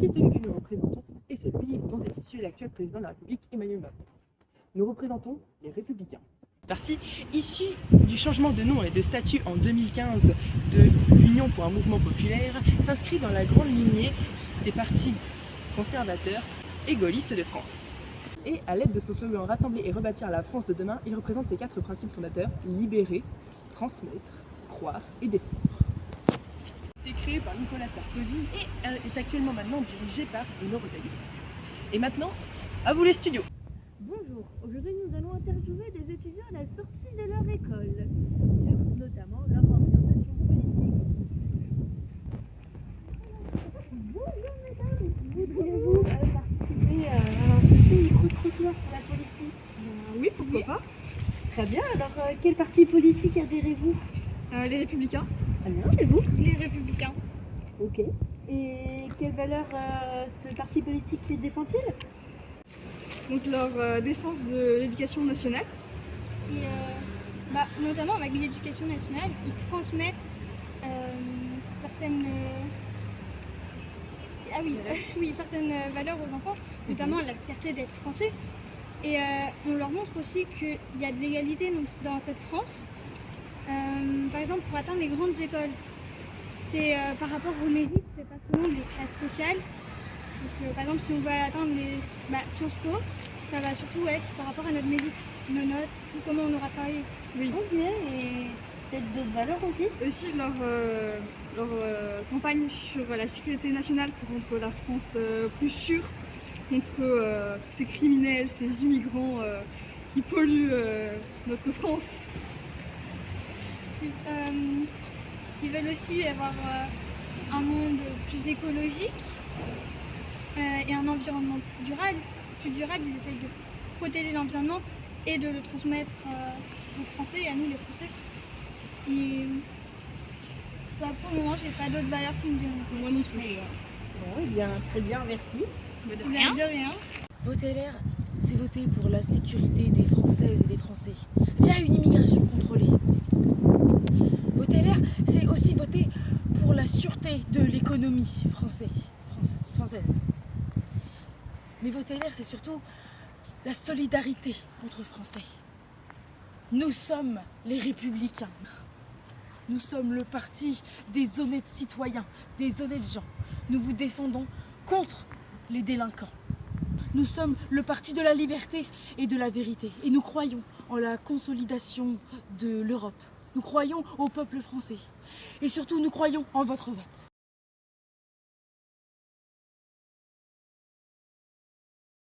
Ainsi, celui que nous représentons est celui dont est issu l'actuel président de la République, Emmanuel Macron. Nous représentons les Républicains. Parti issu du changement de nom et de statut en 2015 de l'Union pour un mouvement populaire, s'inscrit dans la grande lignée des partis conservateurs et gaullistes de France. Et à l'aide de son slogan « Rassembler et rebâtir la France de demain », il représente ses 4 principes fondateurs: libérer, transmettre, croire et défendre. Il a été créé par Nicolas Sarkozy et est actuellement maintenant dirigé par Bruno Retailleau. Et maintenant, à vous les studios. Bonjour, aujourd'hui nous allons interviewer des étudiants à la sortie de leur école, sur notamment leur orientation politique. Bonjour mesdames, voudriez-vous participer à un petit micro-trottoir sur la politique? Oui, pourquoi pas. Très bien, alors quel parti politique adhérez-vous? Les Républicains. Très bien, et vous? Les Républicains. Ok. Et quelle valeur ce parti politique défend-il? Donc leur défense de l'éducation nationale. Et notamment avec l'éducation nationale, ils transmettent certaines, certaines valeurs aux enfants, notamment la fierté d'être français. Et on leur montre aussi qu'il y a de l'égalité dans cette France. Par exemple, pour atteindre les grandes écoles, c'est par rapport au mérite, c'est pas selon les classes sociales. Donc, par exemple, si on veut atteindre les Sciences Po, ça va surtout être par rapport à notre mérite, nos notes, comment on aura travaillé. Oui. Ok, et peut-être d'autres valeurs aussi? Aussi leur campagne sur la sécurité nationale pour rendre la France plus sûre contre tous ces criminels, ces immigrants qui polluent notre France. Ils veulent aussi avoir un monde plus écologique et un environnement plus durable. Ils essayent de protéger l'environnement et de le transmettre aux Français et à nous les Français. Et pour le moment, j'ai pas d'autres valeurs qui me viennent. Moi non plus. Bon, eh bien, très bien, merci. De rien. Voter LR, c'est voter pour la sécurité des Françaises et des Français via une immigration contrôlée. Voter LR, c'est aussi voter pour la sûreté de l'économie française. Mais voter LR, c'est surtout la solidarité entre Français. Nous sommes les Républicains. Nous sommes le parti des honnêtes citoyens, des honnêtes gens. Nous vous défendons contre les délinquants. Nous sommes le parti de la liberté et de la vérité. Et nous croyons en la consolidation de l'Europe. Nous croyons au peuple français. Et surtout, nous croyons en votre vote.